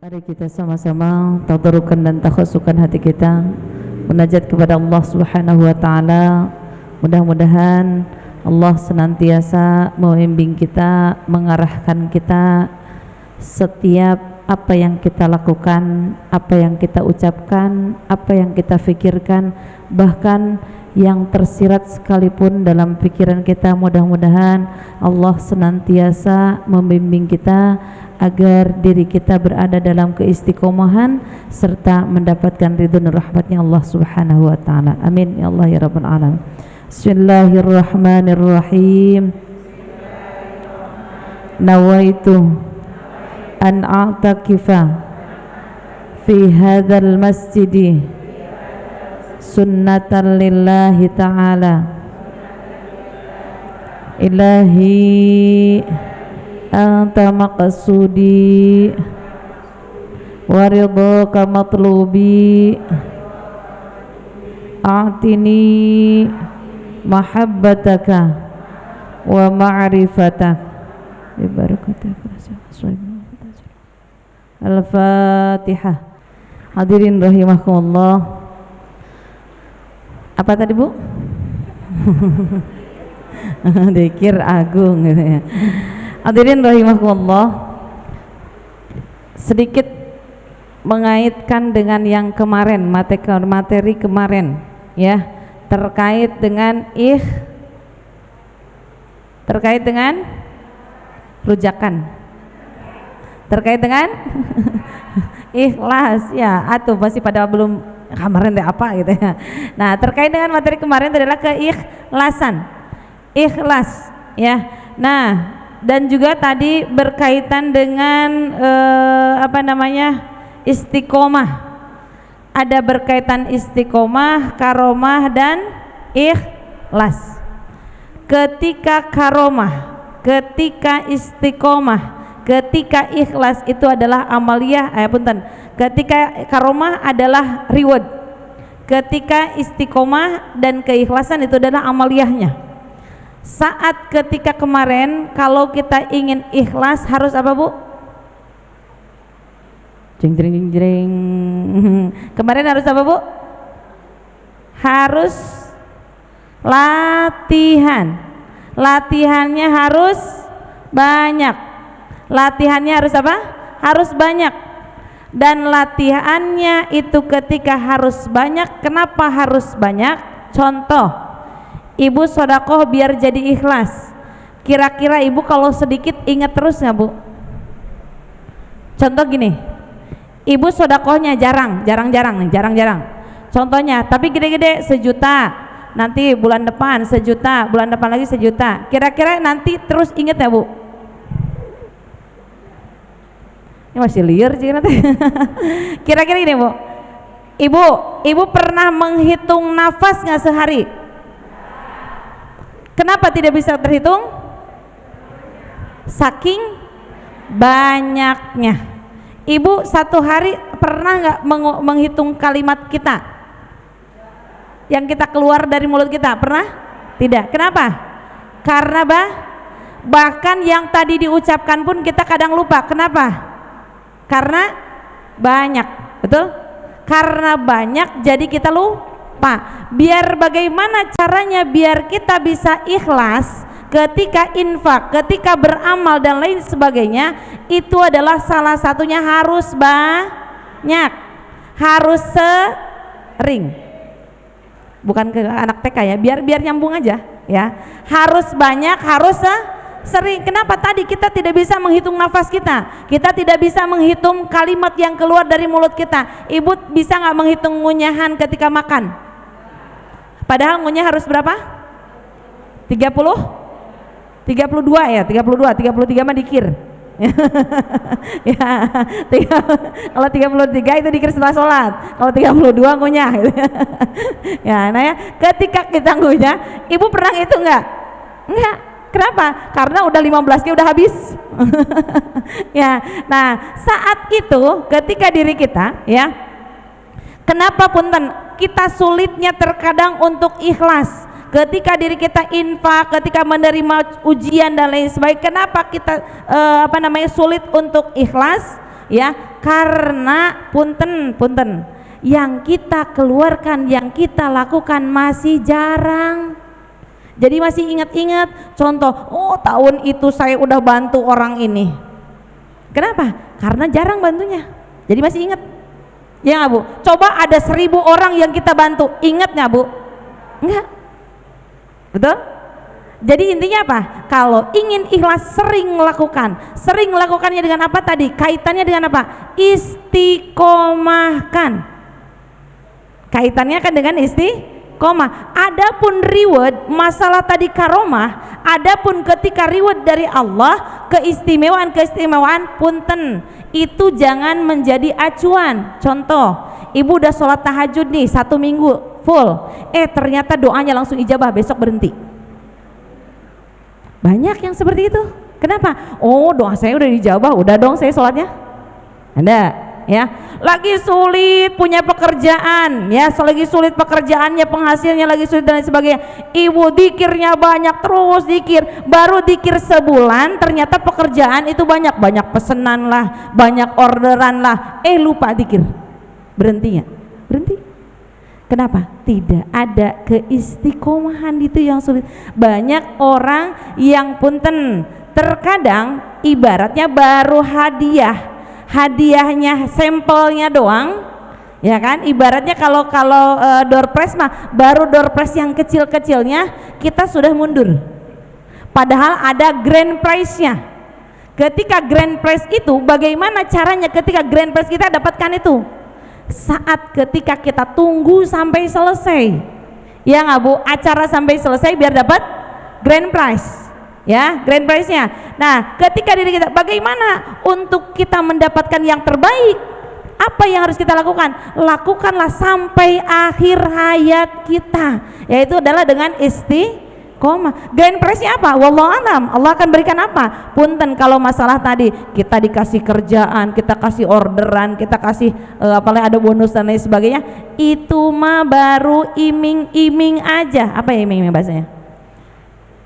Mari kita sama-sama tadarrukan dan takhasukan hati kita, munajat kepada Allah Subhanahu wa taala. Mudah-mudahan Allah senantiasa membimbing kita, mengarahkan kita setiap apa yang kita lakukan, apa yang kita ucapkan, apa yang kita fikirkan, bahkan yang tersirat sekalipun dalam pikiran kita. Mudah-mudahan Allah senantiasa membimbing kita agar diri kita berada dalam keistiqomahan serta mendapatkan ridho dan rahmatnya Allah Subhanahu wa taala. Amin ya Allah ya rabbal alamin. Bismillahirrahmanirrahim. Nawaitu an a'takifa fi hadzal masjid sunnatan lillahi ta'ala. Ilahi anta maqsudi wa ridhaka matlubi a'tini mahabbataka wa ma'rifatak bi barakatika. Al-Fatihah. Hadirin rahimakumullah. Apa tadi Bu? Dikir agung gitu ya. Hadirin rahimakumullah, sedikit mengaitkan dengan yang kemarin, materi kemarin ya, terkait dengan terkait dengan rujakan, terkait dengan ikhlas ya, atau masih pada belum kemarin deh apa gitu ya. Nah, terkait dengan materi kemarin adalah keikhlasan, ikhlas ya. Nah, dan juga tadi berkaitan dengan istiqomah. Ada berkaitan istiqomah, karomah dan ikhlas. Ketika karomah, ketika istiqomah, ketika ikhlas itu adalah amaliyah, ketika karomah adalah reward, ketika istiqomah dan keikhlasan itu adalah amaliyahnya. Saat ketika kemarin kalau kita ingin ikhlas harus apa Bu? Jeng jeng jeng jeng. Kemarin harus apa Bu? Harus latihan. Latihannya harus banyak. Latihannya harus apa? Harus banyak. Dan latihannya itu ketika harus banyak. Kenapa harus banyak? Contoh, Ibu sodakoh biar jadi ikhlas. Kira-kira Ibu kalau sedikit ingat terus nggak Bu? Contoh gini, Ibu sodakohnya jarang. Contohnya, tapi gede-gede 1 juta. Nanti bulan depan 1 juta, bulan depan lagi 1 juta. Kira-kira nanti terus ingat ya Bu? Ini masih liar sih nanti. Kira-kira ini Bu, Ibu pernah menghitung nafas nggak sehari? Kenapa tidak bisa terhitung? Saking banyaknya. Ibu satu hari pernah nggak menghitung kalimat kita yang kita keluar dari mulut kita? Pernah? Tidak. Kenapa? Karena bahkan yang tadi diucapkan pun kita kadang lupa. Kenapa? Karena banyak. Betul? Karena banyak jadi kita lupa. Biar bagaimana caranya biar kita bisa ikhlas ketika infak, ketika beramal dan lain sebagainya, itu adalah salah satunya harus banyak, harus sering. Bukan ke anak TK ya, biar nyambung aja ya. Harus banyak, harus sering. Kenapa tadi kita tidak bisa menghitung nafas kita? Kita tidak bisa menghitung kalimat yang keluar dari mulut kita. Ibu bisa nggak menghitung ngunyahan ketika makan? Padahal ngunyah harus berapa? 30? 32 ya, 33 mah dikir. Ya, kalau 33 itu dikir setelah sholat, kalau 32 ngunyah gitu. Ya, nah ya, ketika kita ngunyah, Ibu pernah itu enggak? Kenapa? Karena udah 15-nya udah habis. Ya, nah saat itu ketika diri kita ya, kenapa punten kita sulitnya terkadang untuk ikhlas ketika diri kita infak, ketika menerima ujian dan lain sebagainya. Kenapa kita sulit untuk ikhlas? Ya, karena punten yang kita keluarkan, yang kita lakukan masih jarang. Jadi masih ingat-ingat contoh, oh tahun itu saya udah bantu orang ini. Kenapa? Karena jarang bantunya, jadi masih ingat. Ya nggak Bu? Coba ada 1000 orang yang kita bantu, ingat nggak Bu? Enggak. Betul? Jadi intinya apa? Kalau ingin ikhlas sering melakukan. Sering melakukannya dengan apa tadi? Kaitannya dengan apa? Istiqomahkan. Kaitannya kan dengan istiqomah. Adapun reward, masalah tadi karomah, adapun ketika reward dari Allah, keistimewaan punten, itu jangan menjadi acuan. Contoh, ibu udah sholat tahajud nih 1 minggu full, ternyata doanya langsung ijabah, besok berhenti. Banyak yang seperti itu. Kenapa? Oh, doa saya udah dijabah, udah dong saya sholatnya. Ada ya, lagi sulit punya pekerjaan ya, selagi sulit pekerjaannya, penghasilnya lagi sulit dan lain sebagainya, ibu dikirnya banyak, terus dikir, baru dikir sebulan ternyata pekerjaan itu banyak pesanan lah, banyak orderan lah, lupa dikir, berhenti. Kenapa? Tidak ada keistiqomahan, itu yang sulit. Banyak orang yang punten, terkadang ibaratnya baru hadiahnya sampelnya doang, ya kan? Ibaratnya kalau door prize mah baru door prize yang kecil-kecilnya kita sudah mundur. Padahal ada grand prize-nya. Ketika grand prize itu, bagaimana caranya ketika grand prize kita dapatkan itu? Saat ketika kita tunggu sampai selesai, ya nggak Bu? Acara sampai selesai biar dapat grand prize. Ya, grand prize-nya. Nah, ketika diri kita, bagaimana untuk kita mendapatkan yang terbaik? Apa yang harus kita lakukan? Lakukanlah sampai akhir hayat kita, yaitu adalah dengan istiqomah. Grand prize-nya apa? Wallahu alam. Allah akan berikan apa? Punten, kalau masalah tadi kita dikasih kerjaan, kita kasih orderan, kita kasih apalagi ada bonus dan lain sebagainya, itu mah baru iming-iming aja. Apa ya iming-iming bahasanya?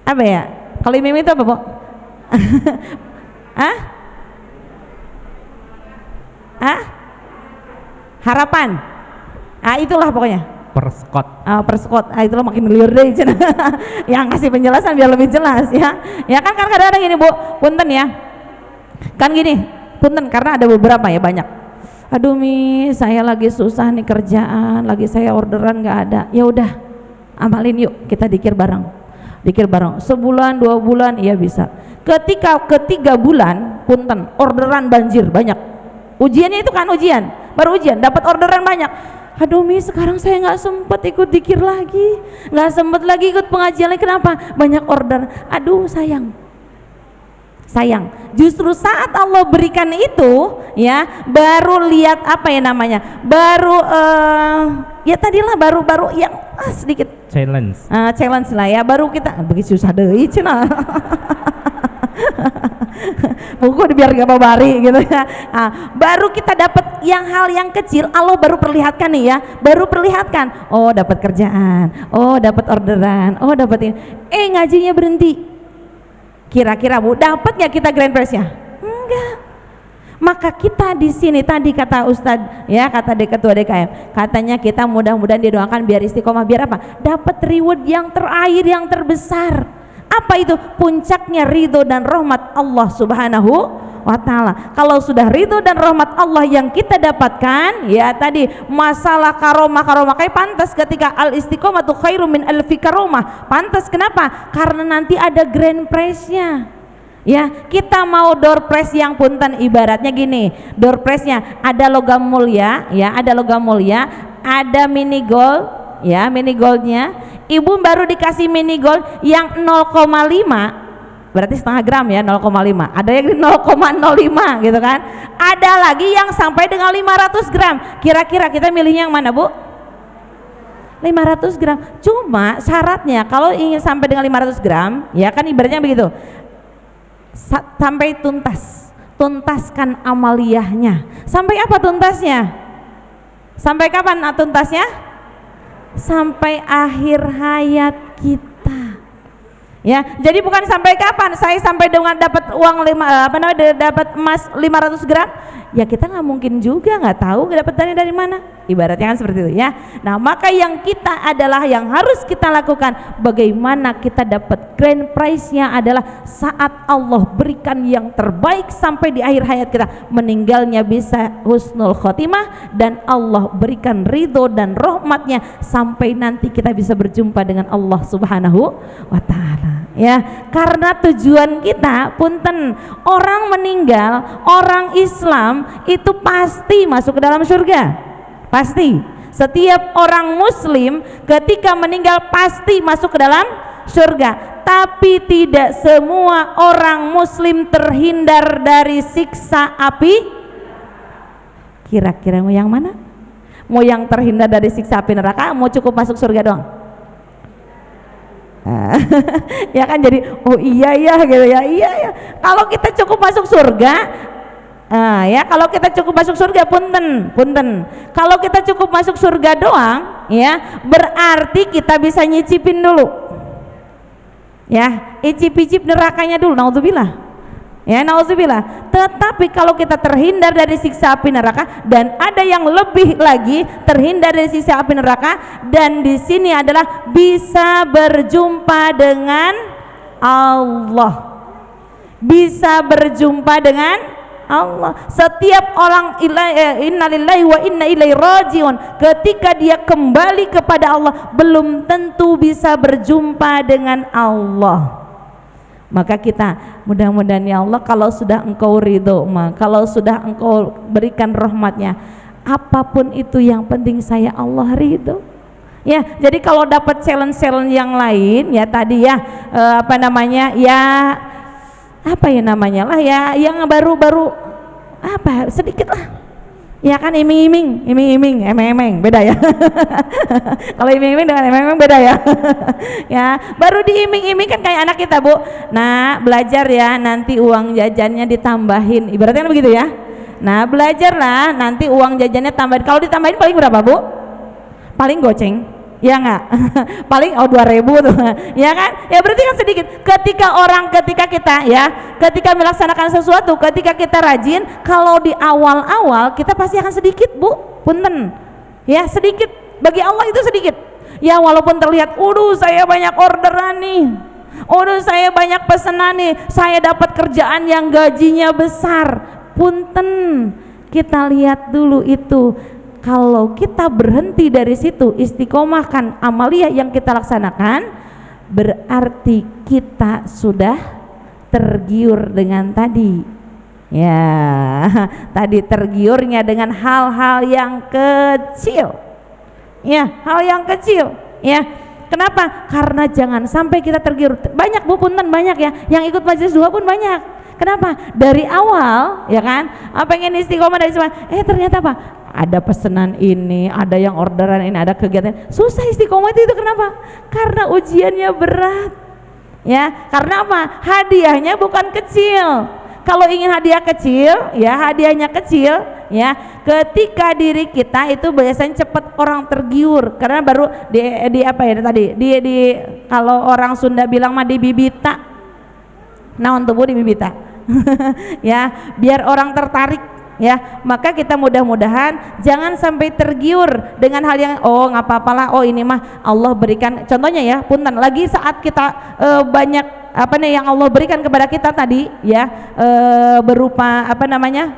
Apa ya? Kalau iming itu apa, Bu? Harapan. Itulah pokoknya. Perskot. Perskot. Itulah makin liur deh. Yang kasih penjelasan biar lebih jelas ya. Ya kan kadang-kadang gini, Bu. Punten ya. Kan gini, punten karena ada beberapa ya, banyak. Aduh Mi, saya lagi susah nih kerjaan, lagi saya orderan nggak ada. Ya udah, amalin yuk, kita dikir bareng. Sebulan 2 bulan iya bisa. Ketika ke-3 bulan punten, orderan banjir banyak. Ujiannya itu kan baru ujian dapat orderan banyak. Aduh Mi, sekarang saya nggak sempet ikut dikir lagi, nggak sempet lagi ikut pengajian lagi. Kenapa? Banyak order. Aduh sayang. Justru saat Allah berikan itu ya, baru lihat apa ya namanya, baru ya tadilah baru yang sedikit challenge lah ya, baru kita begitu susah deh cina buku biar gak babari gitu ya. Baru kita dapat hal yang kecil, Allah baru perlihatkan nih ya, oh dapat kerjaan, oh dapat orderan, oh dapat ini, ngajinya berhenti. Kira-kira Bu, dapat nggak kita grand prize-nya? Enggak. Maka kita di sini tadi kata Ustadz ya, kata ketua DKM, katanya kita mudah-mudahan didoakan biar istiqomah, biar apa? Dapat reward yang terakhir, yang terbesar. Apa itu? Puncaknya ridho dan rahmat Allah Subhanahu wa ta'ala. Kalau sudah ridho dan rahmat Allah yang kita dapatkan, ya tadi masalah karomah kayak pantas ketika al istiqomatu khairum min alfi karomah. Pantas kenapa? Karena nanti ada grand prize-nya. Ya, kita mau door prize yang punten, ibaratnya gini, door prize-nya ada logam mulia, ya, ada mini gold, ya, mini goldnya. Ibu baru dikasih mini gold yang 0,5, berarti setengah gram ya, 0,5. Ada yang 0,05 gitu kan. Ada lagi yang sampai dengan 500 gram. Kira-kira kita milihnya yang mana, Bu? 500 gram. Cuma syaratnya kalau ingin sampai dengan 500 gram, ya kan ibaratnya begitu. Sampai tuntaskan amaliyahnya. Sampai apa tuntasnya? Sampai kapan tuntasnya? Sampai akhir hayat kita. Ya, jadi bukan sampai kapan saya sampai dengan dapat uang dapat emas 500 gram. ya kita nggak mungkin juga nggak tahu dapat dari mana, ibaratnya kan seperti itu ya. Nah maka yang kita adalah yang harus kita lakukan, bagaimana kita dapat grand prize-nya adalah saat Allah berikan yang terbaik sampai di akhir hayat kita, meninggalnya bisa husnul khotimah dan Allah berikan ridho dan rahmatnya sampai nanti kita bisa berjumpa dengan Allah Subhanahu wa ta'ala ya. Karena tujuan kita, punten, orang meninggal, orang Islam itu pasti masuk ke dalam surga, pasti. Setiap orang muslim ketika meninggal pasti masuk ke dalam surga, tapi tidak semua orang muslim terhindar dari siksa api. Kira-kira mau yang mana? Mau yang terhindar dari siksa api neraka, mau cukup masuk surga doang? Ya kan, jadi oh iya ya gitu ya, iya ya. Kalau kita cukup masuk surga, ya kalau kita cukup masuk surga, punten. Kalau kita cukup masuk surga doang, ya berarti kita bisa nyicipin dulu, ya icip-icip nerakanya dulu. Naudzubillah. Ya, nauzubillah. Tetapi kalau kita terhindar dari siksa api neraka, dan ada yang lebih lagi, terhindar dari siksa api neraka, dan di sini adalah bisa berjumpa dengan Allah. Bisa berjumpa dengan Allah. Setiap orang innalillahi wa inna ilaihi rajiun, ketika dia kembali kepada Allah belum tentu bisa berjumpa dengan Allah. Maka kita mudah-mudahan ya Allah, kalau sudah engkau ridho, kalau sudah engkau berikan rahmatnya, apapun itu yang penting saya Allah ridho ya. Jadi kalau dapat challenge yang lain ya tadi ya, apa namanya lah ya, yang baru apa sedikit lah ya kan, iming-iming, emeng-emeng beda ya. Kalau iming-iming dengan emeng-emeng beda ya. Ya, baru diiming-iming kan kayak anak kita, Bu. Nah, belajar ya, nanti uang jajannya ditambahin. Ibaratnya kan begitu ya. Nah, belajarlah, nanti uang jajannya tambahin. Kalau ditambahin paling berapa, Bu? Paling goceng. Ya enggak? Paling 2.000 tuh. Ya kan? Ya berarti kan sedikit. Ketika kita melaksanakan sesuatu, ketika kita rajin, kalau di awal-awal kita pasti akan sedikit, Bu. Punten. Ya, sedikit. Bagi Allah itu sedikit. Ya walaupun terlihat, saya banyak orderan nih. Saya banyak pesanan nih. Saya dapat kerjaan yang gajinya besar. Punten. Kita lihat dulu itu. Kalau kita berhenti dari situ, istiqomahkan amaliyah yang kita laksanakan, berarti kita sudah tergiur dengan tadi ya, tadi tergiurnya dengan hal-hal yang kecil ya, hal yang kecil ya. Kenapa? Karena jangan sampai kita tergiur. Banyak, Bu, punten, banyak ya yang ikut majelis duha pun banyak. Kenapa? Dari awal ya kan, pengen istiqomah dari semua, ternyata apa? Ada pesanan ini, ada yang orderan ini, ada kegiatan, susah istiqomah itu. Kenapa? Karena ujiannya berat ya. Karena apa? Hadiahnya bukan kecil. Kalau ingin hadiah kecil ya, hadiahnya kecil ya, ketika diri kita itu biasanya cepat orang tergiur, karena baru di apa ya tadi, di kalau orang Sunda bilang mah dibibita. Nah untuk dibibita ya, biar orang tertarik ya. Maka kita mudah-mudahan jangan sampai tergiur dengan hal yang nggak apa-apalah, ini mah Allah berikan. Contohnya ya, punten, lagi saat kita banyak yang Allah berikan kepada kita tadi ya, berupa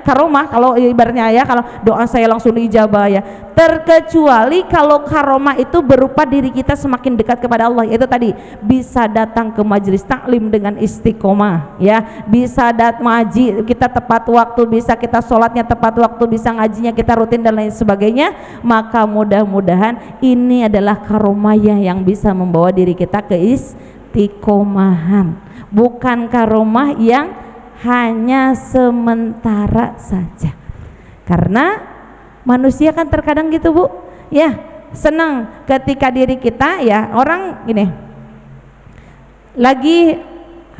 karomah. Kalau ibaratnya ya, kalau doa saya langsung diijabah ya, terkecuali kalau karomah itu berupa diri kita semakin dekat kepada Allah, yaitu tadi bisa datang ke majelis taklim dengan istiqomah ya, bisa ngaji kita tepat waktu, bisa kita sholatnya tepat waktu, bisa ngajinya kita rutin dan lain sebagainya. Maka mudah-mudahan ini adalah karomah yang bisa membawa diri kita ke istiqomahan, bukan karomah yang hanya sementara saja. Karena manusia kan terkadang gitu, Bu ya, senang ketika diri kita ya, orang gini, lagi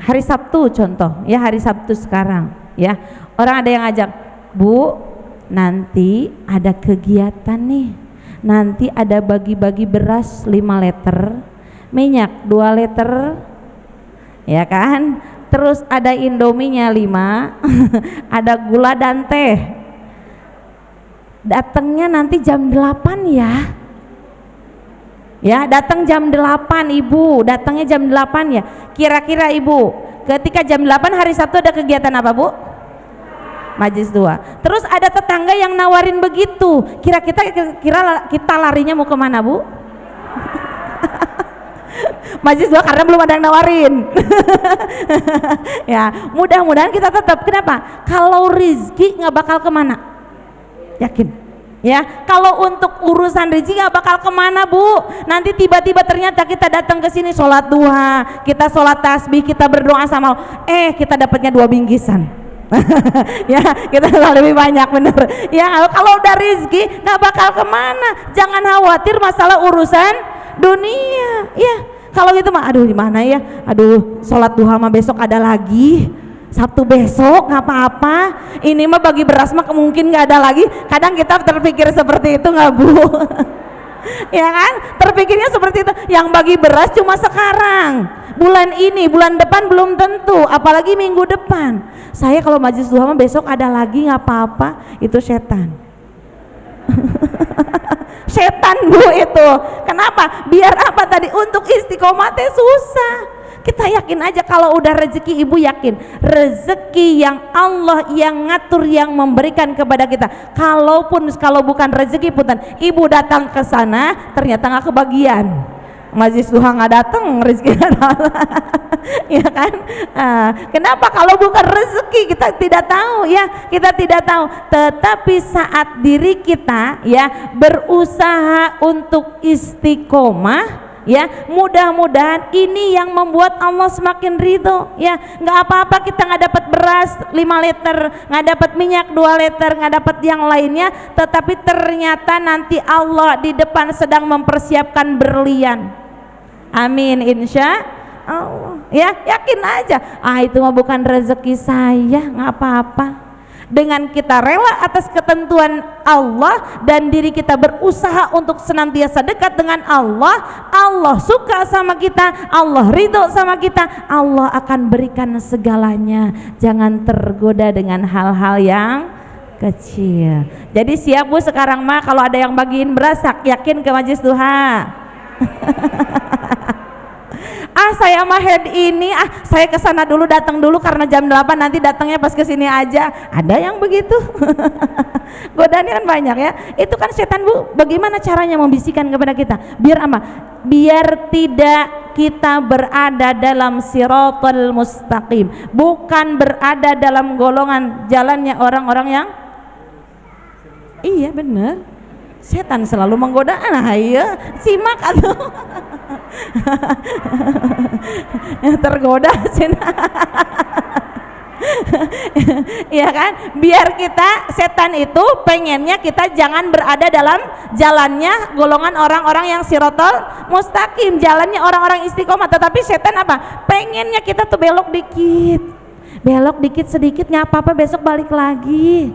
hari Sabtu contoh ya, hari Sabtu sekarang ya, orang ada yang ngajak, Bu nanti ada kegiatan nih, nanti ada bagi-bagi beras 5 liter, minyak 2 liter ya kan, terus ada indominya 5 ada gula dan teh datangnya nanti jam 8 ya. Ya, datang jam 8 Ibu, datangnya jam 8 ya. Kira-kira Ibu, ketika jam 8 hari Sabtu ada kegiatan apa Bu? Majelis doa. Terus ada tetangga yang nawarin begitu. Kira kita larinya mau kemana Bu? Majelis doa karena belum ada yang nawarin. Ya, mudah-mudahan kita tetap. Kenapa? Kalau rizki nggak bakal kemana? Yakin? Ya, kalau untuk urusan rezeki nggak bakal kemana Bu. Nanti tiba-tiba ternyata kita datang ke sini sholat duha, kita sholat tasbih, kita berdoa sama Allah, kita dapatnya 2 bingkisan. Ya, kita lebih banyak, bener. Ya, kalau udah rezeki nggak bakal kemana. Jangan khawatir masalah urusan dunia. Ya, kalau gitu mah, aduh gimana ya? Aduh, sholat duha mah besok ada lagi. Sabtu besok nggak apa-apa, ini mah bagi beras mah mungkin nggak ada lagi. Kadang kita terpikir seperti itu nggak Bu? Ya kan, terpikirnya seperti itu. Yang bagi beras cuma sekarang, bulan ini, bulan depan belum tentu, apalagi minggu depan. Saya kalau majelis duha mah besok ada lagi nggak apa-apa, itu setan. Setan Bu itu. Kenapa? Biar apa tadi? Untuk istiqomah teh susah. Kita yakin aja kalau udah rezeki, Ibu yakin rezeki yang Allah yang ngatur, yang memberikan kepada kita. Kalau bukan rezeki punten, Ibu datang ke sana ternyata nggak kebagian. Majelis duha nggak datang, rezeki nggak datang. Ya kan? Kenapa? Kalau bukan rezeki kita tidak tahu ya, kita tidak tahu. Tetapi saat diri kita ya berusaha untuk istiqomah, ya, mudah-mudahan ini yang membuat Allah semakin ridho. Ya, nggak apa-apa kita nggak dapat beras 5 liter, nggak dapat minyak 2 liter, nggak dapat yang lainnya, tetapi ternyata nanti Allah di depan sedang mempersiapkan berlian. Amin, insya Allah. Ya, yakin aja. Itu mah bukan rezeki saya, nggak apa-apa. Dengan kita rela atas ketentuan Allah dan diri kita berusaha untuk senantiasa dekat dengan Allah, Allah suka sama kita, Allah ridho sama kita, Allah akan berikan segalanya. Jangan tergoda dengan hal-hal yang kecil. Jadi siap Bu sekarang mah kalau ada yang bagiin beras, yakin ke majelis duha. Saya mah head ini, saya kesana dulu, datang dulu karena jam 8 nanti datangnya pas kesini aja. Ada yang begitu. Godaannya kan banyak ya. Itu kan setan Bu. Bagaimana caranya membisikkan kepada kita? Biar apa? Biar tidak kita berada dalam siratal mustaqim, bukan berada dalam golongan jalannya orang-orang yang iya bener. Setan selalu menggoda. Iya, simak atuh. Tergoda ya kan, biar kita, setan itu pengennya kita jangan berada dalam jalannya golongan orang-orang yang siratal mustaqim, jalannya orang-orang istiqomah. Tetapi setan apa? Pengennya kita tuh belok dikit sedikit, nggak apa-apa, besok balik lagi.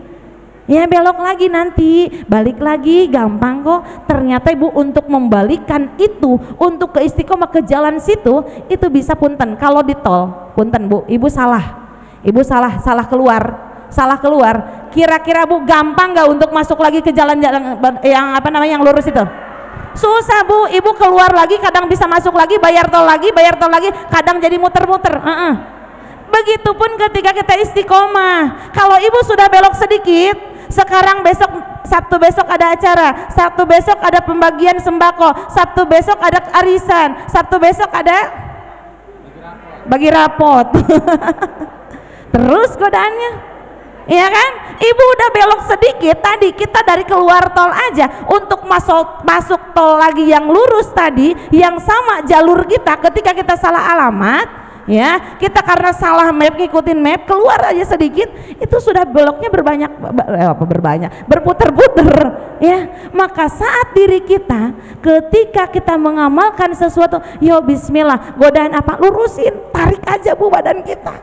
Ya, belok lagi, nanti balik lagi, gampang kok. Ternyata Ibu untuk membalikkan itu, untuk ke istiqomah ke jalan situ, itu bisa punten. Kalau di tol, punten Bu, Ibu salah keluar. Kira-kira Bu gampang nggak untuk masuk lagi ke jalan-jalan yang yang lurus itu? Susah Bu. Ibu keluar lagi, kadang bisa masuk lagi, bayar tol lagi, kadang jadi muter-muter. Begitupun ketika kita istiqomah. Kalau Ibu sudah belok sedikit, sekarang Sabtu besok ada acara, Sabtu besok ada pembagian sembako, Sabtu besok ada arisan, Sabtu besok ada bagi rapot. Terus godaannya, iya kan? Ibu udah belok sedikit, tadi kita dari keluar tol aja untuk masuk tol lagi yang lurus tadi, yang sama jalur kita, ketika kita salah alamat, ya, kita karena salah map, ngikutin map, keluar aja sedikit, itu sudah beloknya berputar-putar. Ya, maka saat diri kita ketika kita mengamalkan sesuatu, yo bismillah, godaan apa, lurusin, tarik aja Bu badan kita,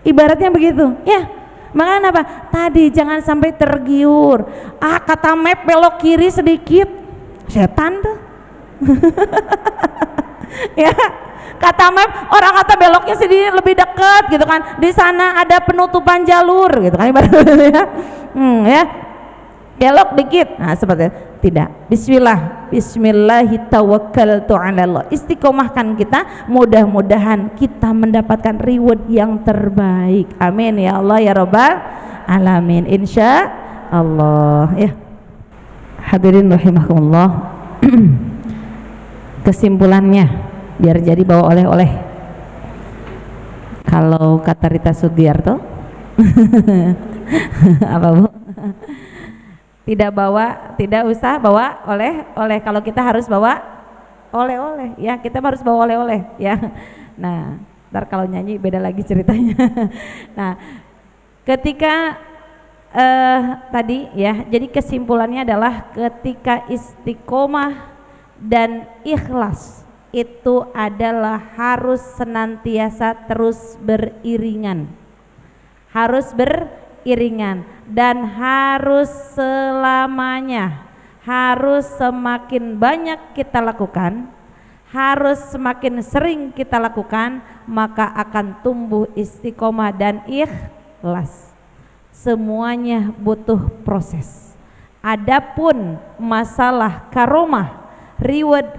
ibaratnya begitu. Ya, makanya apa? Tadi jangan sampai tergiur. Kata map belok kiri sedikit, setan tuh. Ya, kata map, orang kata beloknya sedikit lebih dekat gitu kan, di sana ada penutupan jalur gitu kan, ibaratnya ya. Ya, belok dikit, nah seperti itu. Tidak, bismillahirrahmanirrahim, istiqomahkan kita, mudah-mudahan kita mendapatkan reward yang terbaik. Amin ya Allah ya Rabbal alamin, insya Allah ya. Hadirin rahimakumullah. Kesimpulannya biar jadi bawa oleh-oleh, kalau kata Rita Sugiarto apa Bu? Tidak usah bawa oleh-oleh. Kalau kita harus bawa oleh-oleh ya, kita harus bawa oleh-oleh ya. Nah, ntar kalau nyanyi beda lagi ceritanya. Nah, ketika tadi ya, jadi kesimpulannya adalah ketika istiqomah dan ikhlas itu adalah harus senantiasa terus beriringan, harus beriringan, dan harus selamanya, harus semakin banyak kita lakukan, harus semakin sering kita lakukan, maka akan tumbuh istiqomah dan ikhlas. Semuanya butuh proses. Adapun masalah karomah, reward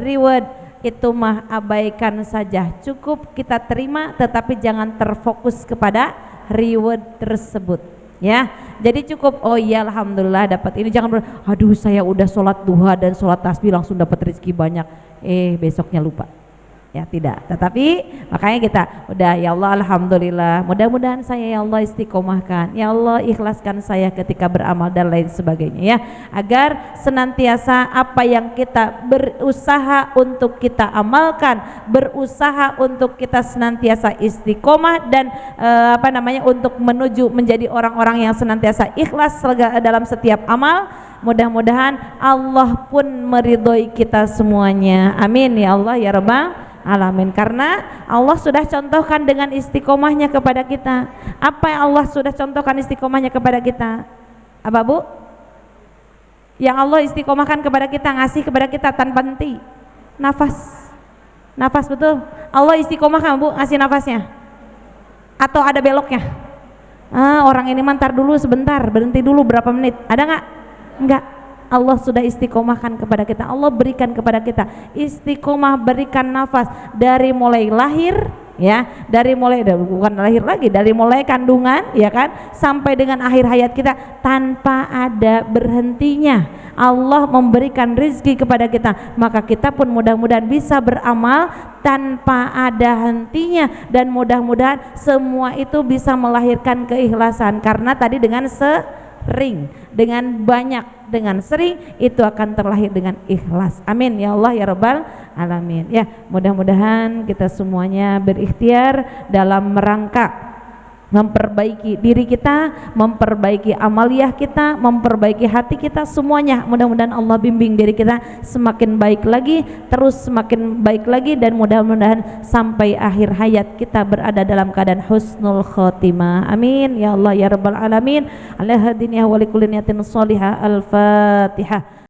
itu mah abaikan saja, cukup kita terima, tetapi jangan terfokus kepada reward tersebut ya. Jadi cukup, oh iya alhamdulillah dapat ini, jangan aduh saya udah sholat duha dan sholat tasbih langsung dapat rezeki banyak, besoknya lupa ya, tidak. Tetapi makanya kita udah, ya Allah alhamdulillah, mudah-mudahan saya ya Allah istiqomahkan, ya Allah ikhlaskan saya ketika beramal dan lain sebagainya ya, agar senantiasa apa yang kita berusaha untuk kita amalkan, berusaha untuk kita senantiasa istiqomah dan untuk menuju menjadi orang-orang yang senantiasa ikhlas dalam setiap amal. Mudah-mudahan Allah pun meridhoi kita semuanya, amin ya Allah ya Rabbal alamin. Karena Allah sudah contohkan dengan istiqomahnya kepada kita. Apa yang Allah sudah contohkan istiqomahnya kepada kita? Apa Bu? Yang Allah istiqomahkan kepada kita, ngasih kepada kita tanpa henti, nafas betul. Allah istiqomahkan Bu, ngasih nafasnya, atau ada beloknya? Orang ini mantar dulu sebentar, berhenti dulu berapa menit, ada nggak? Enggak. Allah sudah istiqomahkan kepada kita, Allah berikan kepada kita istiqomah, berikan nafas dari mulai lahir ya, bukan lahir lagi, dari mulai kandungan ya kan, sampai dengan akhir hayat kita tanpa ada berhentinya. Allah memberikan rezeki kepada kita, maka kita pun mudah-mudahan bisa beramal tanpa ada hentinya, dan mudah-mudahan semua itu bisa melahirkan keikhlasan, karena tadi dengan sering, dengan banyak, dengan sering, itu akan terlahir dengan ikhlas. Amin ya Allah ya Rabbal alamin ya. Mudah-mudahan kita semuanya berikhtiar dalam rangka memperbaiki diri kita, memperbaiki amaliyah kita, memperbaiki hati kita semuanya. Mudah-mudahan Allah bimbing diri kita semakin baik lagi, terus semakin baik lagi, dan mudah-mudahan sampai akhir hayat kita berada dalam keadaan husnul khotimah. Amin ya Allah ya Rabbal alamin. Ala hadiniyah wa likulli niyatin shalihah. Al-Fatihah.